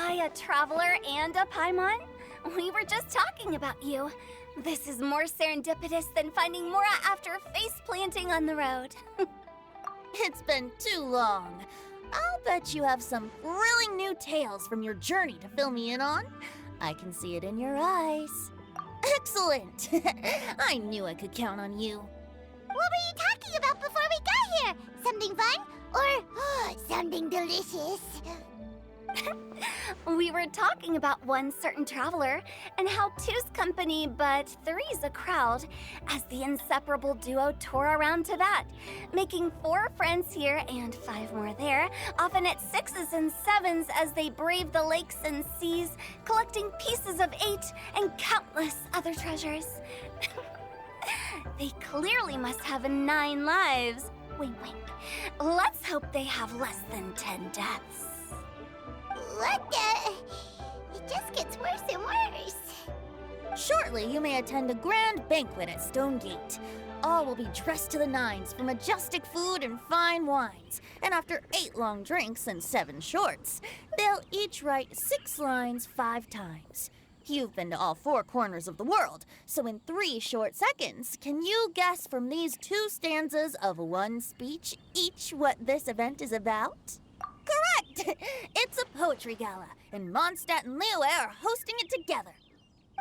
Hi, a traveler and a Paimon. We were just talking about you. This is more serendipitous than finding Mora after face planting on the road. It's been too long. I'll bet you have some thrilling new tales from your journey to fill me in on. I can see it in your eyes. Excellent! I knew I could count on you. What were you talking about before we got here? Something fun? Or something delicious? We were talking about one certain traveler and how two's company but three's a crowd as the inseparable duo tore around to that, making 4 friends here and 5 more there, often at 6s and 7s as they braved the lakes and seas, collecting pieces of 8 and countless other treasures. They clearly must have 9 lives. Wink, wink. Let's hope they have less than 10 deaths. What the? It just gets worse and worse. Shortly, you may attend a grand banquet at Stone Gate. All will be dressed to the nines for majestic food and fine wines. And after 8 long drinks and 7 shorts, they'll each write 6 lines 5 times. You've been to all 4 corners of the world, so in 3 short seconds, can you guess from these 2 stanzas of 1 speech each what this event is about? Correct! It's a poetry gala, and Mondstadt and Liyue are hosting it together.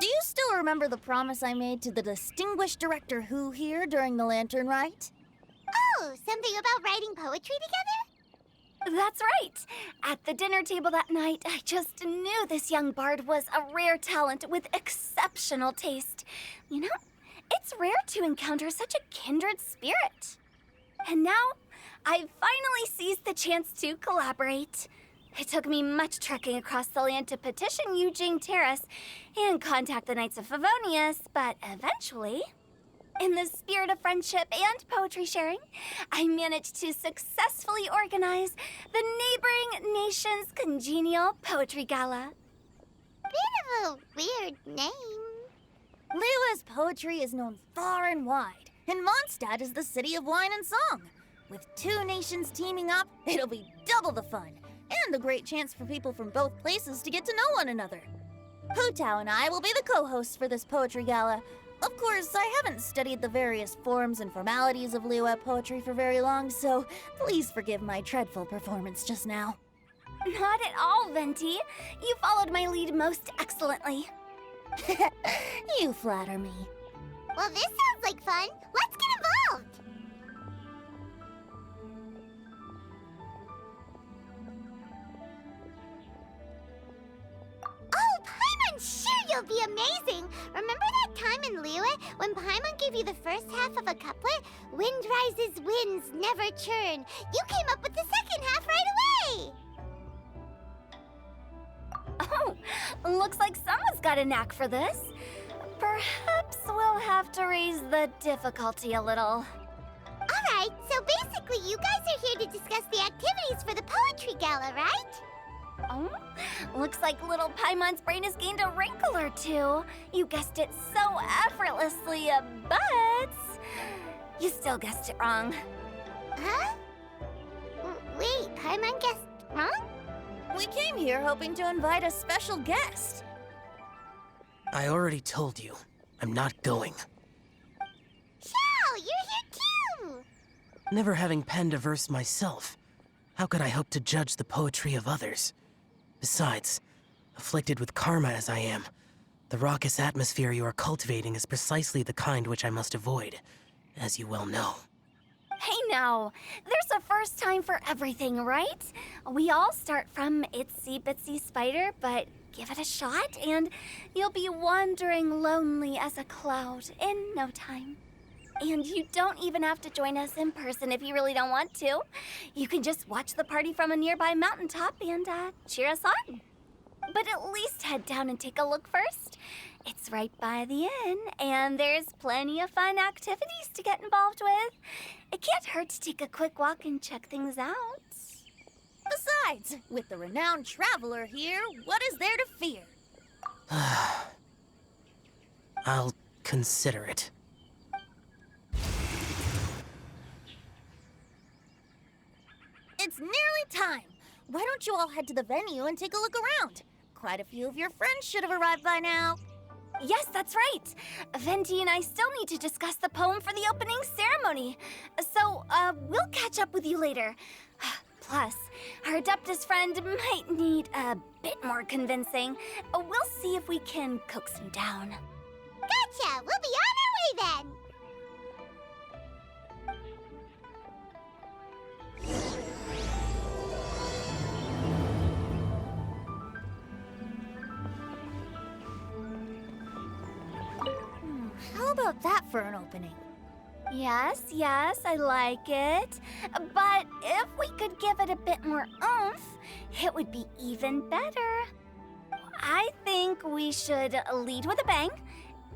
Do you still remember the promise I made to the distinguished director Who here during the Lantern Rite? Oh, something about writing poetry together? That's right. At the dinner table that night, I just knew this young bard was a rare talent with exceptional taste. You know, it's rare to encounter such a kindred spirit. And now, I've finally seized the chance to collaborate. It took me much trekking across the land to petition Eugene Terrace and contact the Knights of Favonius, but eventually, in the spirit of friendship and poetry sharing, I managed to successfully organize the neighboring nation's congenial poetry gala. Bit of a weird name. Liyue's poetry is known far and wide, and Mondstadt is the city of wine and song. With 2 nations teaming up, it'll be double the fun, and a great chance for people from both places to get to know one another. Hu Tao and I will be the co-hosts for this poetry gala. Of course, I haven't studied the various forms and formalities of Liyue poetry for very long, so please forgive my dreadful performance just now. Not at all, Venti. You followed my lead most excellently. You flatter me. Well, this sounds like fun. Let's get involved. Oh, Paimon, sure you'll be amazing. Remember that time in Liyue when Paimon gave you the first half of a couplet? Wind rises, winds never churn. You came up with the second half right away. Oh, looks like someone's got a knack for this. Perhaps we'll have to raise the difficulty a little. All right, so basically you guys are here to discuss the activities for the poetry gala, right? Oh, looks like little Paimon's brain has gained a wrinkle or 2. You guessed it so effortlessly, but you still guessed it wrong. Huh? Wait, Paimon guessed wrong? We came here hoping to invite a special guest. I already told you, I'm not going. Xiao, you're here too! Never having penned a verse myself, how could I hope to judge the poetry of others? Besides, afflicted with karma as I am, the raucous atmosphere you are cultivating is precisely the kind which I must avoid, as you well know. Hey now, there's a first time for everything, right? We all start from itsy bitsy spider, but give it a shot and you'll be wandering lonely as a cloud in no time. And you don't even have to join us in person if you really don't want to. You can just watch the party from a nearby mountaintop and cheer us on. But at least head down and take a look first. It's right by the inn, and there's plenty of fun activities to get involved with. It can't hurt to take a quick walk and check things out. Besides, with the renowned traveler here, what is there to fear? I'll consider it. It's nearly time. Why don't you all head to the venue and take a look around? Quite a few of your friends should have arrived by now. Yes, that's right. Venti and I still need to discuss the poem for the opening ceremony. So, we'll catch up with you later. Plus, our Adeptus friend might need a bit more convincing. We'll see if we can coax him down. Gotcha! We'll be on our way then! How about that for an opening? Yes, I like it. But if we could give it a bit more oomph, it would be even better. I think we should lead with a bang,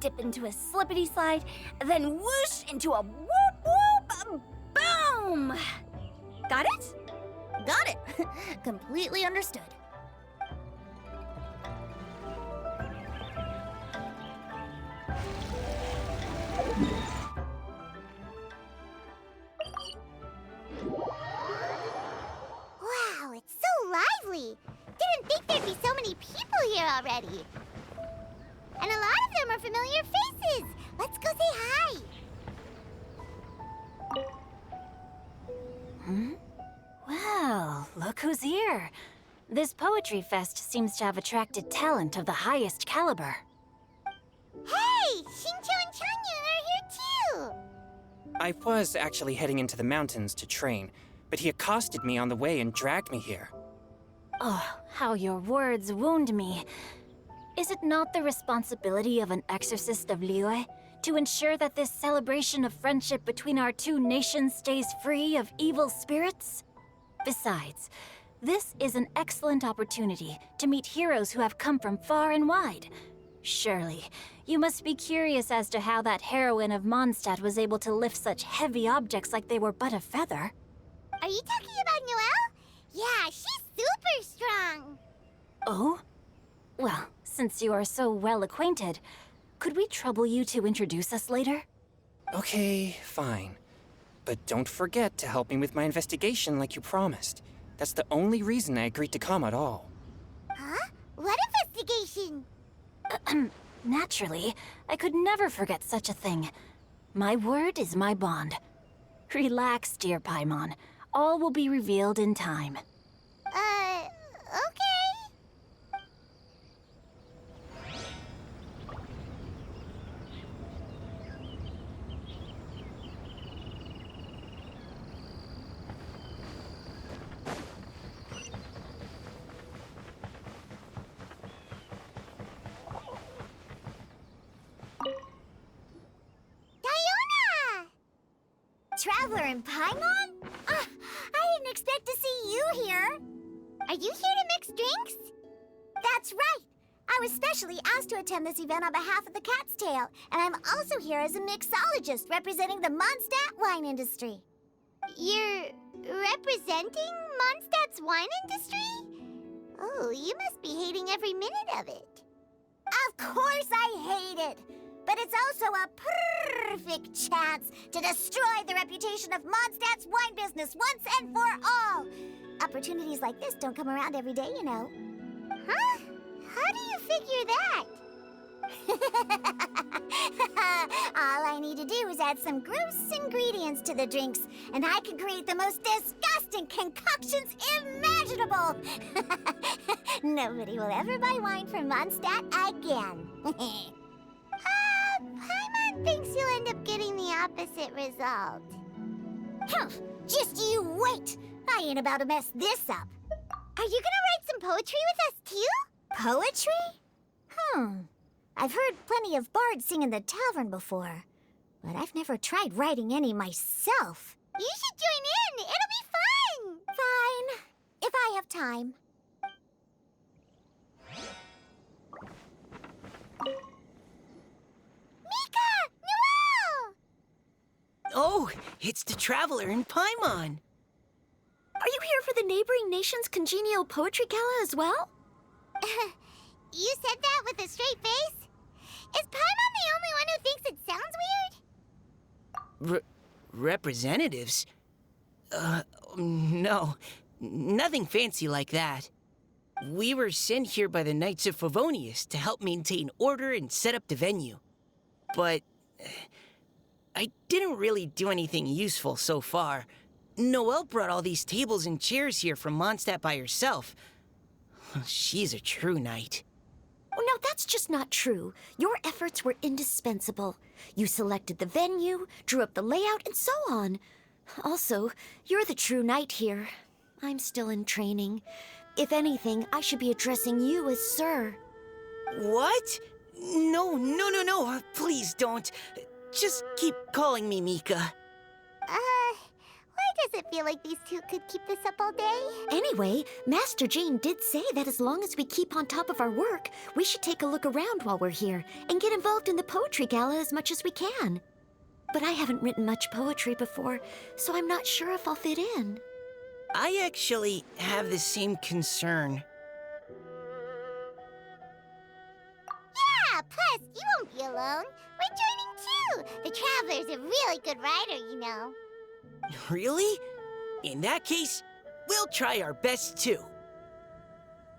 dip into a slippity slide, then whoosh into a whoop whoop boom! Got it? Got it. Completely understood. Wow, it's so lively! Didn't think there'd be so many people here already. And a lot of them are familiar faces. Let's go say hi. Well, look who's here. This poetry fest seems to have attracted talent of the highest caliber. Hey, Shincho and Changyun are here too. I was actually heading into the mountains to train, but he accosted me on the way and dragged me here. Oh, how your words wound me. Is it not the responsibility of an exorcist of Liyue to ensure that this celebration of friendship between our two nations stays free of evil spirits? Besides, this is an excellent opportunity to meet heroes who have come from far and wide. Surely, you must be curious as to how that heroine of Mondstadt was able to lift such heavy objects like they were but a feather. Are you talking about Noelle? Yeah, she's super strong. Oh? Well, since you are so well acquainted, could we trouble you to introduce us later? Okay, fine. But don't forget to help me with my investigation like you promised. That's the only reason I agreed to come at all. Huh? What investigation? Naturally, I could never forget such a thing. My word is my bond. Relax, dear Paimon. All will be revealed in time. Okay. Diona! Traveler in Paimon? I didn't expect to see you here. Are you here to mix drinks? That's right. I was specially asked to attend this event on behalf of the Cat's Tail, and I'm also here as a mixologist representing the Mondstadt wine industry. You're representing Mondstadt's wine industry? Oh, you must be hating every minute of it. Of course I hate it. But it's also a perfect chance to destroy the reputation of Mondstadt's wine business once and for all. Opportunities like this don't come around every day, you know. Huh? How do you figure that? All I need to do is add some gross ingredients to the drinks, and I can create the most disgusting concoctions imaginable. Nobody will ever buy wine from Mondstadt again. Paimon thinks you'll end up getting the opposite result. Just you wait! I ain't about to mess this up. Are you gonna write some poetry with us too? Poetry? I've heard plenty of bards sing in the tavern before, but I've never tried writing any myself. You should join in! It'll be fun! Fine, if I have time. Noelle! Oh, it's the Traveler in Paimon. Are you here for the neighboring nation's congenial poetry gala as well? You said that with a straight face? Is Paimon the only one who thinks it sounds weird? Representatives? No. Nothing fancy like that. We were sent here by the Knights of Favonius to help maintain order and set up the venue. But I didn't really do anything useful so far. Noelle brought all these tables and chairs here from Mondstadt by herself. She's a true knight. Oh, no, that's just not true. Your efforts were indispensable. You selected the venue, drew up the layout, and so on. Also, you're the true knight here. I'm still in training. If anything, I should be addressing you as Sir. What? No. Please don't. Just keep calling me Mika. Why does it feel like these two could keep this up all day? Anyway, Master Jane did say that as long as we keep on top of our work, we should take a look around while we're here and get involved in the poetry gala as much as we can. But I haven't written much poetry before, so I'm not sure if I'll fit in. I actually have the same concern. Yeah, plus, you won't be alone. We're joining too. The Traveler's a really good writer, you know. Really? In that case, we'll try our best too.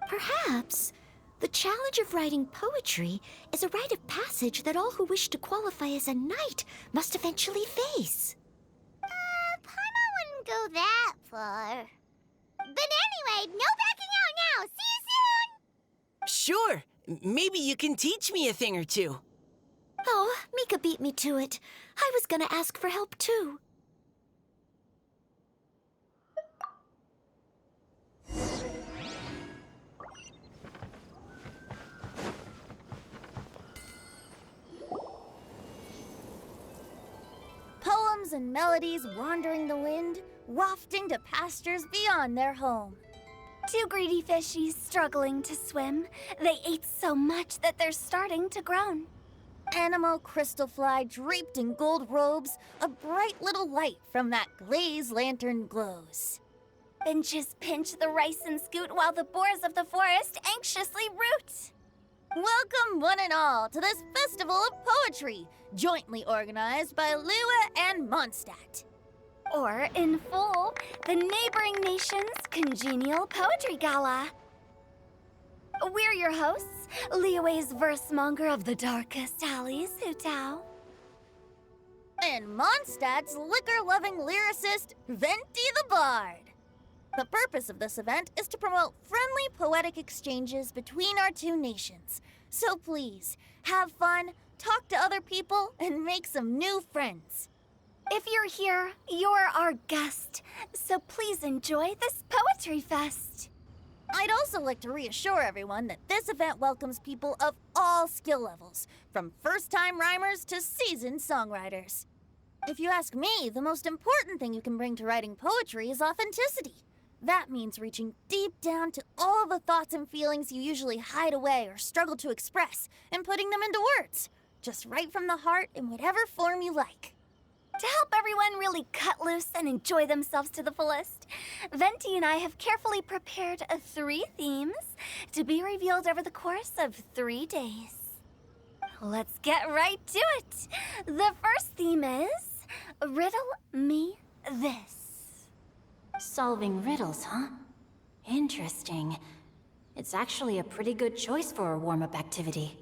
Perhaps the challenge of writing poetry is a rite of passage that all who wish to qualify as a knight must eventually face. Paimon wouldn't go that far. But anyway, no backing out now. See you soon! Sure, maybe you can teach me a thing or two. Oh, Mika beat me to it. I was gonna ask for help too. Poems and melodies wandering the wind, wafting to pastures beyond their home. Two greedy fishies struggling to swim. They ate so much that they're starting to groan. Animal crystal fly draped in gold robes, a bright little light from that glazed lantern glows. Benches pinch the rice and scoot while the boars of the forest anxiously root. Welcome, one and all, to this festival of poetry, jointly organized by Lua and Mondstadt. Or, in full, the neighboring nation's congenial poetry gala. We're your hosts, Liyue's verse-monger of the darkest alleys, Hutao. And Mondstadt's liquor-loving lyricist, Venti the Bard. The purpose of this event is to promote friendly poetic exchanges between our two nations. So please, have fun, talk to other people, and make some new friends. If you're here, you're our guest, so please enjoy this poetry fest. I'd also like to reassure everyone that this event welcomes people of all skill levels, from first-time rhymers to seasoned songwriters. If you ask me, the most important thing you can bring to writing poetry is authenticity. That means reaching deep down to all the thoughts and feelings you usually hide away or struggle to express, and putting them into words, just right from the heart in whatever form you like. To help everyone really cut loose and enjoy themselves to the fullest, Venti and I have carefully prepared 3 themes to be revealed over the course of 3 days. Let's get right to it. The first theme is Riddle Me This. Solving riddles, huh? Interesting. It's actually a pretty good choice for a warm-up activity.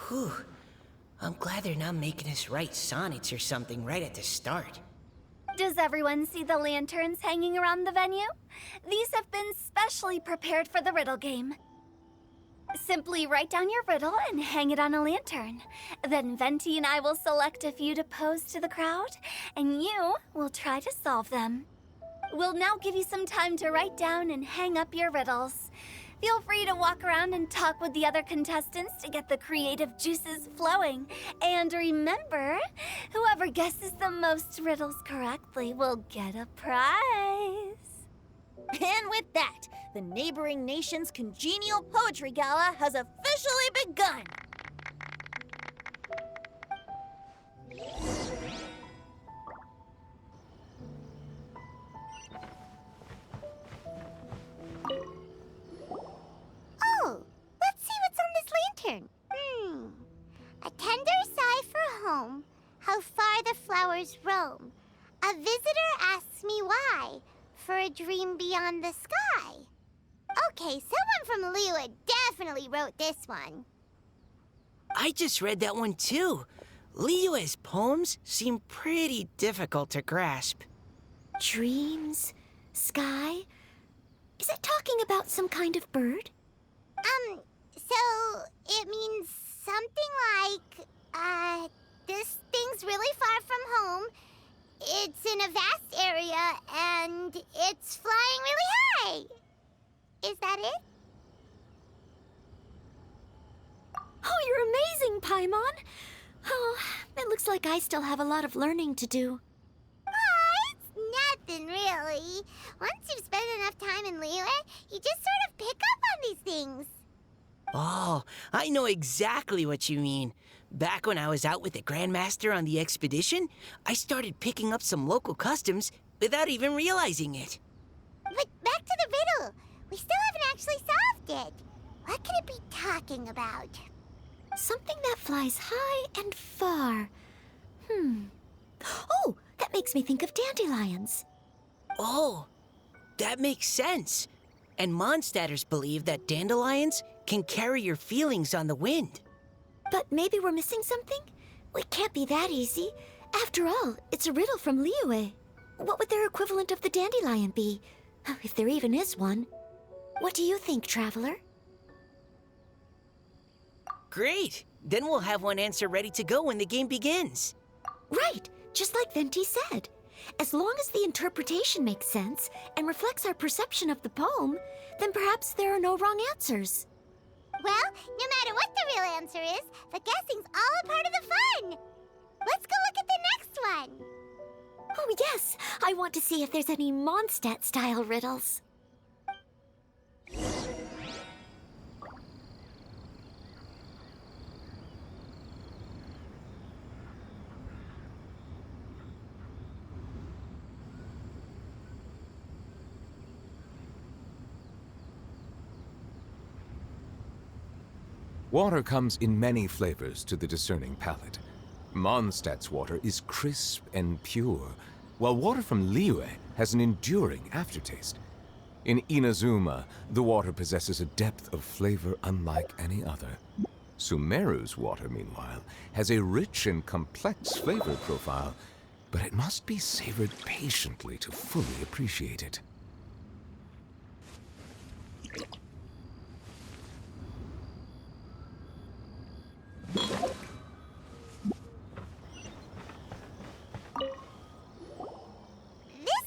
Whew. I'm glad they're not making us write sonnets or something right at the start. Does everyone see the lanterns hanging around the venue? These have been specially prepared for the riddle game. Simply write down your riddle and hang it on a lantern. Then Venti and I will select a few to pose to the crowd, and you will try to solve them. We'll now give you some time to write down and hang up your riddles. Feel free to walk around and talk with the other contestants to get the creative juices flowing. And remember, whoever guesses the most riddles correctly will get a prize. And with that, the neighboring nation's congenial poetry gala has officially begun. Oh, let's see what's on this lantern. A tender sigh for home, how far the flowers roam. A visitor asks me why, for a dream beyond the sky. Okay, someone from Liyue definitely wrote this one. I just read that one too. Liyue's poems seem pretty difficult to grasp. Dreams? Sky? Is it talking about some kind of bird? So it means something like, this thing's really far from home. It's in a vast area, and it's flying really high. Is that it? Oh, you're amazing, Paimon! Oh, it looks like I still have a lot of learning to do. It's nothing, really. Once you've spent enough time in Liyue, you just sort of pick up on these things. Oh, I know exactly what you mean. Back when I was out with the Grandmaster on the expedition, I started picking up some local customs without even realizing it. But back to the riddle. We still haven't actually solved it. What could it be talking about? Something that flies high and far. Oh, that makes me think of dandelions. Oh, that makes sense. And Mondstadters believe that dandelions can carry your feelings on the wind. But maybe we're missing something? It can't be that easy. After all, it's a riddle from Liyue. What would their equivalent of the dandelion be? If there even is one. What do you think, Traveler? Great! Then we'll have one answer ready to go when the game begins. Right, just like Venti said. As long as the interpretation makes sense and reflects our perception of the poem, then perhaps there are no wrong answers. Well, no matter what the real answer is, the guessing's all a part of the fun. Let's go look at the next one. Oh yes, I want to see if there's any Mondstadt-style riddles. Water comes in many flavors to the discerning palate. Mondstadt's water is crisp and pure, while water from Liyue has an enduring aftertaste. In Inazuma, the water possesses a depth of flavor unlike any other. Sumeru's water, meanwhile, has a rich and complex flavor profile, but it must be savored patiently to fully appreciate it. This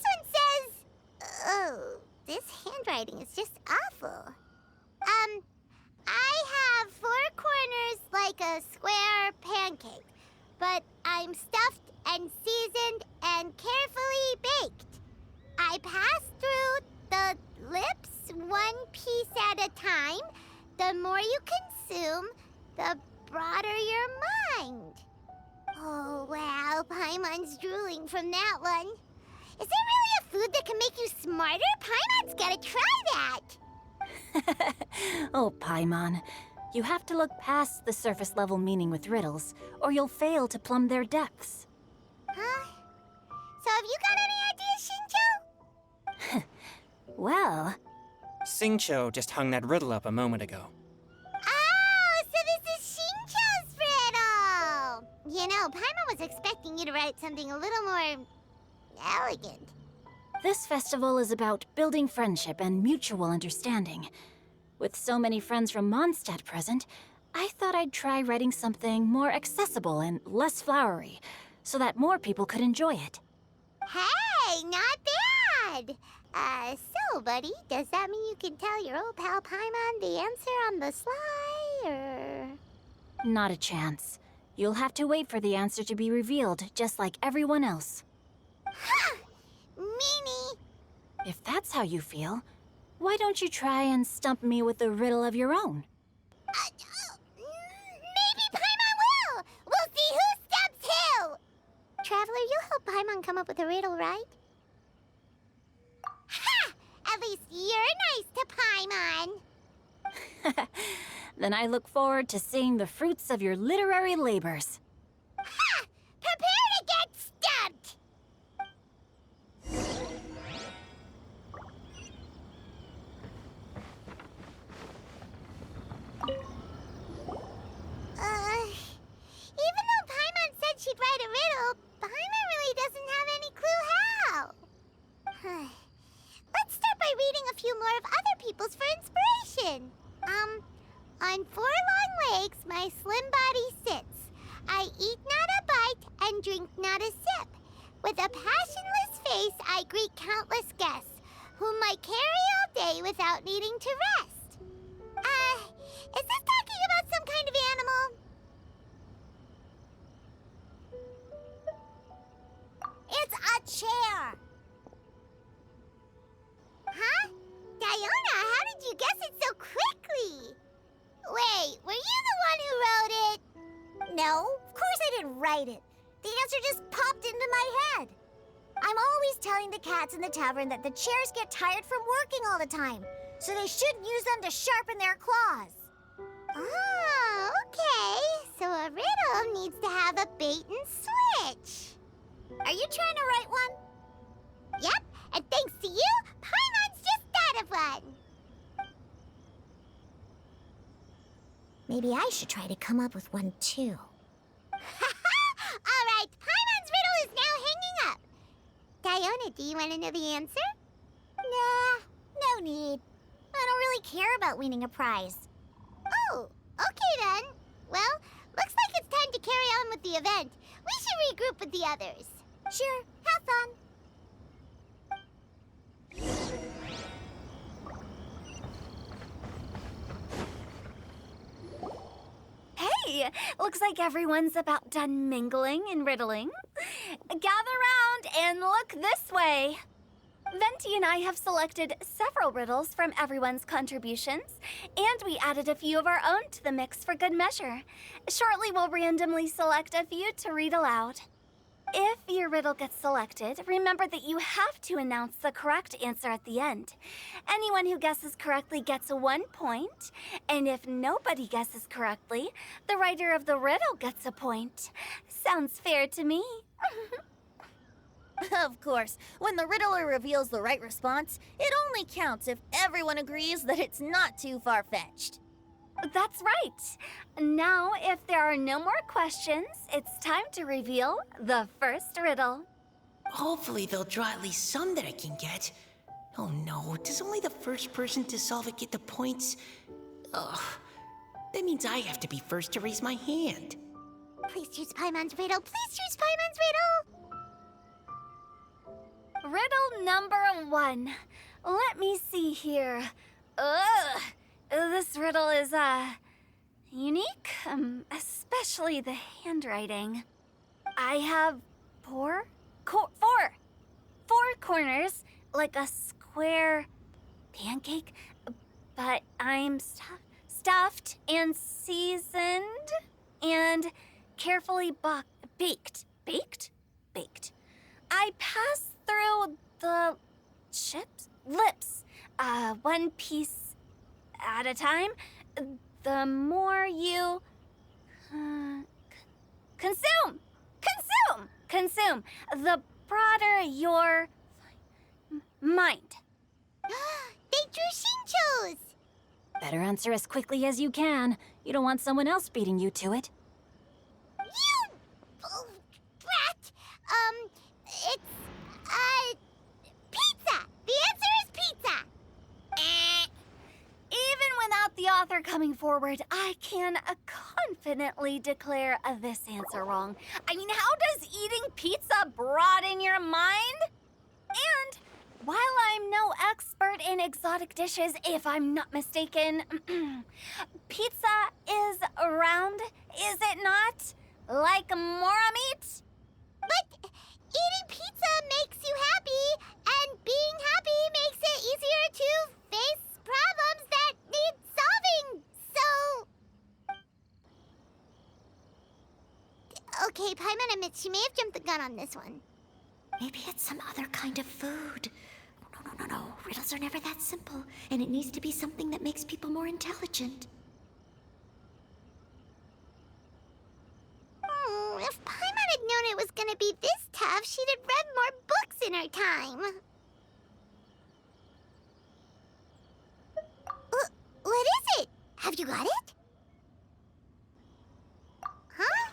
one says... Oh, this handwriting is just awful. I have 4 corners like a square pancake, but I'm stuffed and seasoned and carefully baked. I pass through the lips 1 piece at a time. The more you consume, the broader your mind. Oh, wow, Paimon's drooling from that one. Is there really a food that can make you smarter? Paimon's gotta try that. Oh, Paimon. You have to look past the surface-level meaning with riddles, or you'll fail to plumb their depths. Huh? So have you got any ideas, Shinjo? Well, Xingqiu just hung that riddle up a moment ago. Oh, so this is Shinjo's riddle! You know, Paimon was expecting you to write something a little more... elegant. this festival is about building friendship and mutual understanding. With so many friends from Mondstadt present, I thought I'd try writing something more accessible and less flowery, so that more people could enjoy it. Hey, not bad! So, buddy, does that mean you can tell your old pal Paimon the answer on the sly, or...? Not a chance. You'll have to wait for the answer to be revealed, just like everyone else. Ha! Meanie! If that's how you feel, why don't you try and stump me with a riddle of your own? Maybe Paimon will! We'll see who stumps who! Traveler, you'll help Paimon come up with a riddle, right? Ha! At least you're nice to Paimon! Then I look forward to seeing the fruits of your literary labors. Ha! Prepare to get stumped! one drink, not a sip. With a passionless face, I greet countless guests, whom I carry all day without needing to rest. Is this talking about some kind of animal? It's a chair. Huh? Diona, how did you guess it so quickly? Wait, were you the one who wrote it? No, of course I didn't write it. The answer just popped into my head. I'm always telling the cats in the tavern that the chairs get tired from working all the time, so they shouldn't use them to sharpen their claws. Oh, okay. So a riddle needs to have a bait and switch. Are you trying to write one? Yep, and thanks to you, Paimon's just thought of one. Maybe I should try to come up with one too. All right, Paimon's riddle is now hanging up. Diona, do you want to know the answer? Nah, no need. I don't really care about winning a prize. Oh, okay then. Well, looks like it's time to carry on with the event. We should regroup with the others. Sure, have fun. Hey, looks like everyone's about done mingling and riddling. Gather round and look this way. Venti and I have selected several riddles from everyone's contributions, and we added a few of our own to the mix for good measure. Shortly, we'll randomly select a few to read aloud. If your riddle gets selected, remember that you have to announce the correct answer at the end. Anyone who guesses correctly gets 1 point, and if nobody guesses correctly, the writer of the riddle gets a point. Sounds fair to me. Of course, when the riddler reveals the right response, it only counts if everyone agrees that it's not too far-fetched. That's right. Now, if there are no more questions, it's time to reveal the first riddle. Hopefully they'll draw at least some that I can get. Oh no, does only the first person to solve it get the points? Ugh, that means I have to be first to raise my hand. Please choose Paimon's riddle. Please choose Paimon's riddle. Riddle number 1. Let me see here. Ugh. This riddle is, unique, especially the handwriting. I have four corners, like a square pancake, but I'm stuffed and seasoned and carefully baked. Baked. I pass through the lips, one piece at a time. The more you consume, the broader your mind. They drew Shinchos. Better answer as quickly as you can. You don't want someone else beating you to it. You brat. It's pizza. The answer is pizza. Even without the author coming forward, I can confidently declare this answer wrong. I mean, how does eating pizza broaden your mind? And while I'm no expert in exotic dishes, if I'm not mistaken, pizza is round, is it not? Like mora meat? But eating pizza makes you happy, and being happy makes it easier to face problems that need solving, so... Okay, Paimon admits she may have jumped the gun on this one. Maybe it's some other kind of food. No. Riddles are never that simple, and it needs to be something that makes people more intelligent. If Paimon had known it was gonna be this tough, she'd have read more books in her time. What is it? Have you got it? Huh?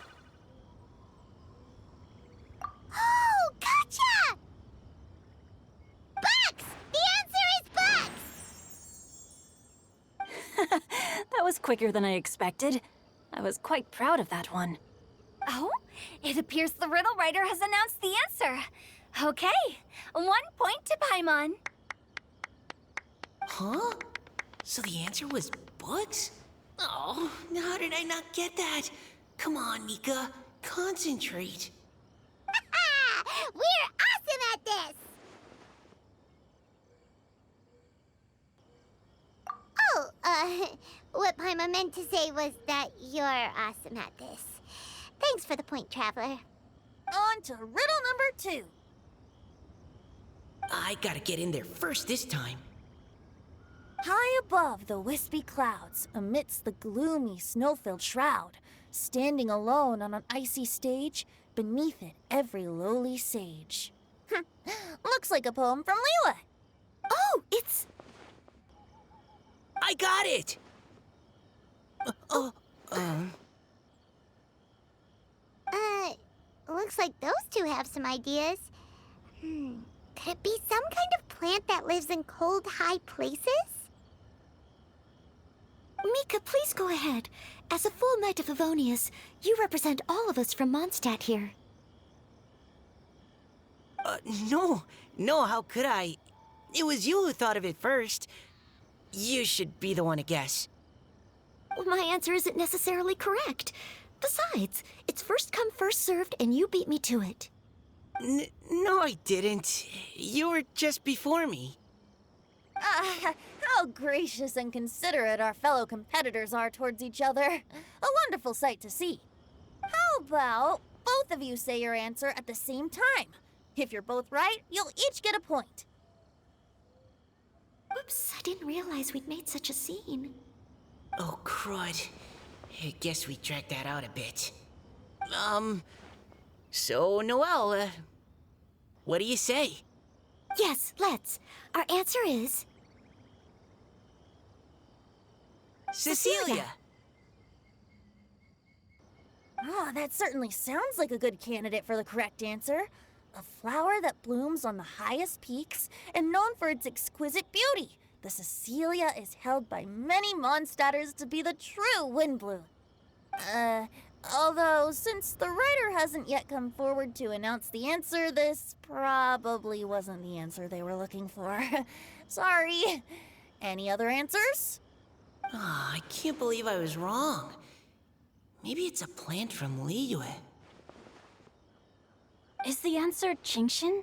Oh, gotcha! Bucks! The answer is bucks! That was quicker than I expected. I was quite proud of that one. Oh, it appears the riddle writer has announced the answer. Okay, 1 point to Paimon. Huh? So the answer was bugs? Oh, how did I not get that? Come on, Mika. Concentrate. We're awesome at this! Oh, what Paimon meant to say was that you're awesome at this. Thanks for the point, Traveler. On to riddle number 2. I gotta get in there first this time. High above the wispy clouds, amidst the gloomy snow-filled shroud, standing alone on an icy stage, beneath it every lowly sage. Looks like a poem from Liyue. Oh, it's... I got it! Looks like those two have some ideas. Could it be some kind of plant that lives in cold, high places? Mika, please go ahead. As a full Knight of Favonius, you represent all of us from Mondstadt here. No, how could I? It was you who thought of it first. You should be the one to guess. My answer isn't necessarily correct. Besides, it's first come, first served, and you beat me to it. No, I didn't. You were just before me. How gracious and considerate our fellow competitors are towards each other. A wonderful sight to see. How about both of you say your answer at the same time? If you're both right, you'll each get a point. Oops, I didn't realize we'd made such a scene. Oh, crud. I guess we dragged that out a bit. So, Noelle, what do you say? Yes, let's. Our answer is... Cecilia! Ah, that certainly sounds like a good candidate for the correct answer. A flower that blooms on the highest peaks and known for its exquisite beauty. The Cecilia is held by many Mondstadters to be the true Windbloom. Although, since the writer hasn't yet come forward to announce the answer, this probably wasn't the answer they were looking for. Sorry. Any other answers? Ah, I can't believe I was wrong. Maybe it's a plant from Liyue. Is the answer Qingshin?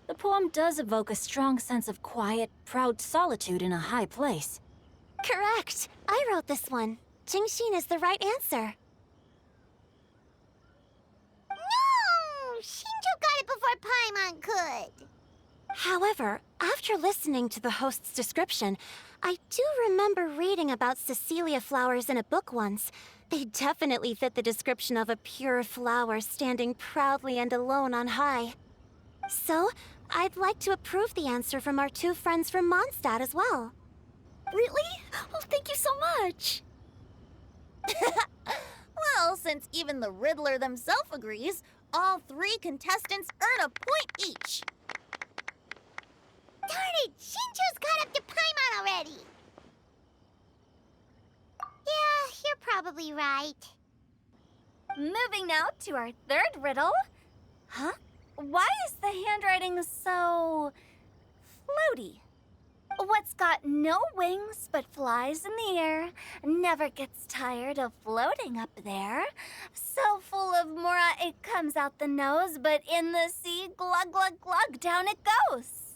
The poem does evoke a strong sense of quiet, proud solitude in a high place. Correct. I wrote this one. Qingshin is the right answer. No! Shinjo got it before Paimon could. However, after listening to the host's description, I do remember reading about Cecilia flowers in a book once. They definitely fit the description of a pure flower standing proudly and alone on high. So, I'd like to approve the answer from our two friends from Mondstadt as well. Really? Oh, thank you so much. Well, since even the Riddler themselves agrees, all 3 contestants earn a point each. Darn it! Shinjo's caught up to Paimon already! Yeah, you're probably right. Moving now to our third riddle. Huh? Why is the handwriting so... floaty? What's got no wings but flies in the air, never gets tired of floating up there. So full of mora it comes out the nose, but in the sea, glug glug glug, down it goes.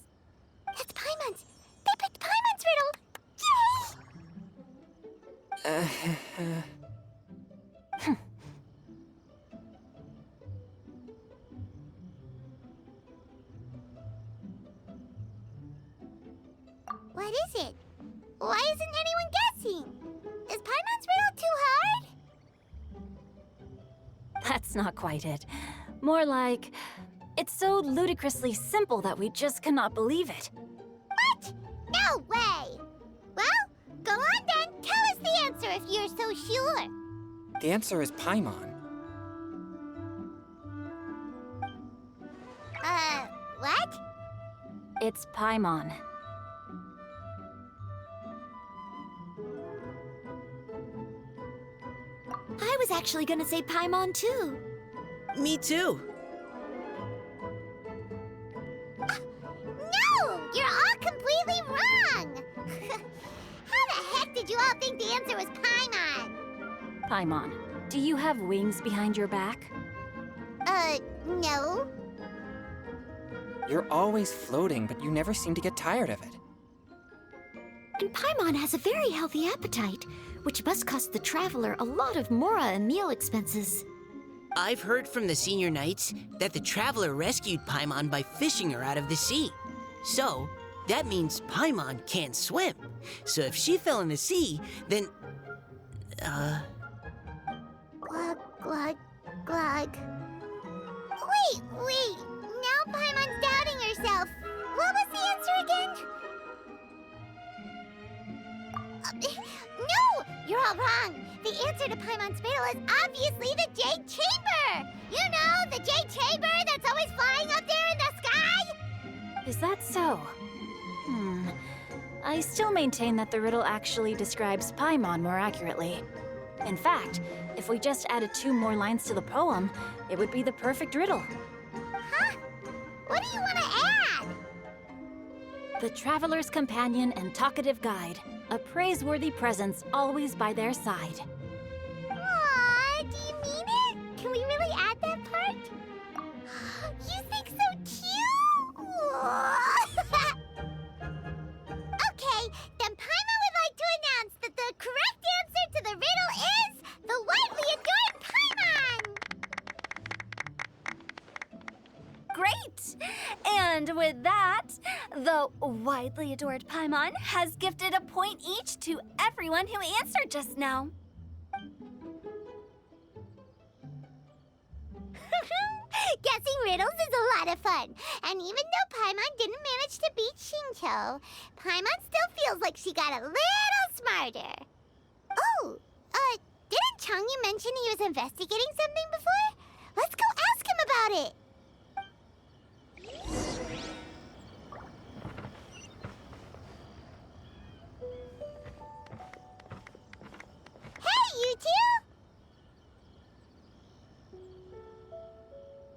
That's Paimon's! They picked Paimon's riddle! Yay! What is it? Why isn't anyone guessing? Is Paimon's riddle too hard? That's not quite it. More like, it's so ludicrously simple that we just cannot believe it. What? No way! Well, go on then. Tell us the answer if you're so sure. The answer is Paimon. What? It's Paimon. I was actually gonna say Paimon too. Me too. No! You're all completely wrong! How the heck did you all think the answer was Paimon? Paimon, do you have wings behind your back? No. You're always floating, but you never seem to get tired of it. And Paimon has a very healthy appetite, which must cost the traveler a lot of mora and meal expenses. I've heard from the senior knights that the traveler rescued Paimon by fishing her out of the sea. So, that means Paimon can't swim. So if she fell in the sea, then... Glug, glug, glug. Wait. Now Paimon's doubting herself. What was the answer again? No! You're all wrong. The answer to Paimon's riddle is obviously the Jade Chamber! You know, the Jade Chamber that's always flying up there in the sky? Is that so? I still maintain that the riddle actually describes Paimon more accurately. In fact, if we just added 2 more lines to the poem, it would be the perfect riddle. Huh? What do you want to add? The traveler's companion and talkative guide, a praiseworthy presence always by their side. Aw, do you mean it? Can we really add that part? You think so too? Okay, then Paimon would like to announce that the correct answer to the riddle is the widely adored Paimon! Great! And with that, the widely adored Paimon has gifted a point each to everyone who answered just now. Guessing riddles is a lot of fun. And even though Paimon didn't manage to beat Shinto, Paimon still feels like she got a little smarter. Oh, didn't Changyu mention he was investigating something before? Let's go ask him about it. Hey, you two!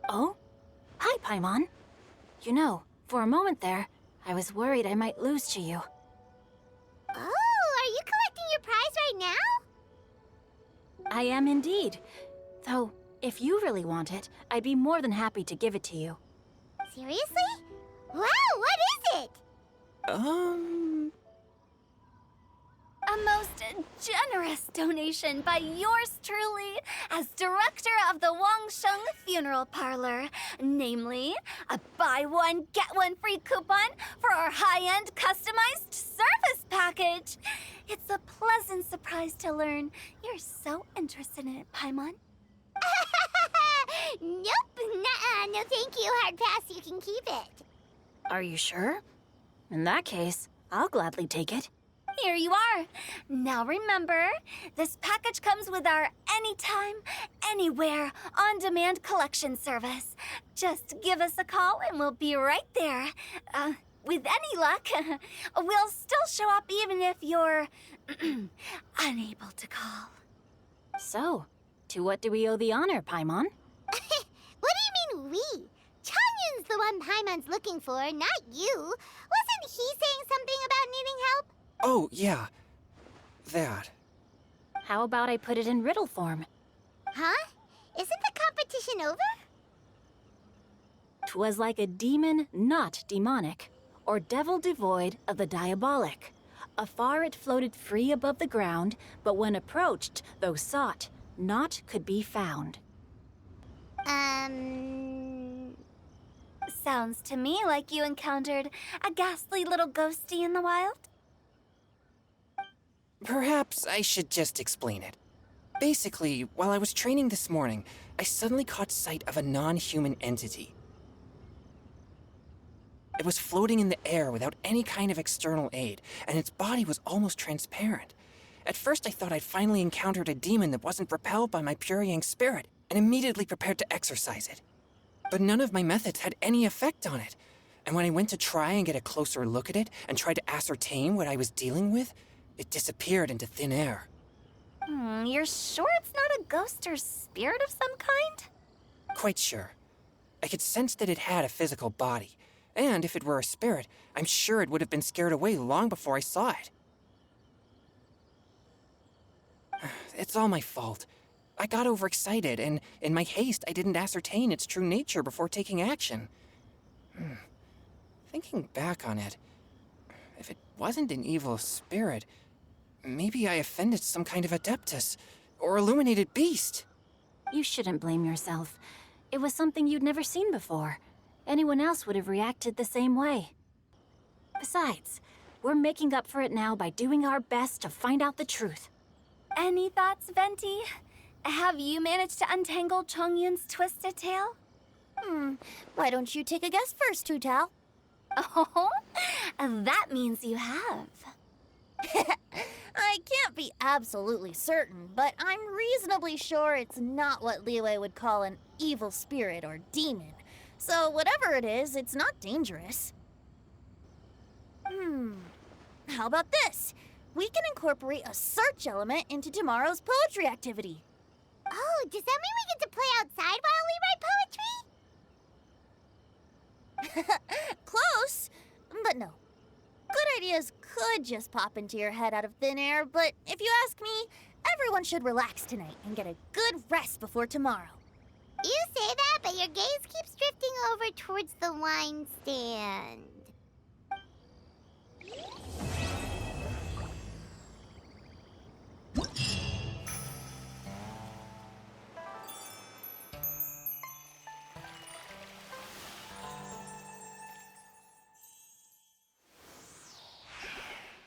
Oh? Hi, Paimon. You know, for a moment there, I was worried I might lose to you. Oh, are you collecting your prize right now? I am indeed. Though, if you really want it, I'd be more than happy to give it to you. Seriously? Wow, what is it? A most generous donation by yours truly as director of the Wangsheng Funeral Parlor. Namely, a buy one, get one free coupon for our high-end customized service package. It's a pleasant surprise to learn you're so interested in it, Paimon. Nope, nuh-uh, no thank you, hard pass, you can keep it. Are you sure? In that case, I'll gladly take it. Here you are. Now remember, this package comes with our anytime, anywhere, on-demand collection service. Just give us a call and we'll be right there. With any luck, we'll still show up even if you're unable to call. So, to what do we owe the honor, Paimon? What do you mean, we? Changyun's the one Paimon's looking for, not you. Wasn't he saying something about needing help? Oh, yeah. That. How about I put it in riddle form? Huh? Isn't the competition over? 'Twas like a demon not demonic, or devil devoid of the diabolic. Afar it floated free above the ground, but when approached, though sought, naught could be found. Sounds to me like you encountered a ghastly little ghosty in the wild. Perhaps I should just explain it. Basically, while I was training this morning, I suddenly caught sight of a non-human entity. It was floating in the air without any kind of external aid, and its body was almost transparent. At first I thought I'd finally encountered a demon that wasn't propelled by my pure yang spirit, and immediately prepared to exorcise it. But none of my methods had any effect on it, and when I went to try and get a closer look at it and tried to ascertain what I was dealing with, it disappeared into thin air. You're sure it's not a ghost or spirit of some kind? Quite sure. I could sense that it had a physical body, and if it were a spirit, I'm sure it would have been scared away long before I saw it. It's all my fault. I got overexcited, and in my haste, I didn't ascertain its true nature before taking action. Thinking back on it, if it wasn't an evil spirit, maybe I offended some kind of adeptus or illuminated beast. You shouldn't blame yourself. It was something you'd never seen before. Anyone else would have reacted the same way. Besides, we're making up for it now by doing our best to find out the truth. Any thoughts, Venti? Have you managed to untangle Chongyun's twisted tail? Why don't you take a guess first, Tutal? Oh, that means you have. I can't be absolutely certain, but I'm reasonably sure it's not what Liyue would call an evil spirit or demon. So whatever it is, it's not dangerous. How about this? We can incorporate a search element into tomorrow's poetry activity. Oh, does that mean we get to play outside while we write poetry? Close, but no. Good ideas could just pop into your head out of thin air, but if you ask me, everyone should relax tonight and get a good rest before tomorrow. You say that, but your gaze keeps drifting over towards the wine stand.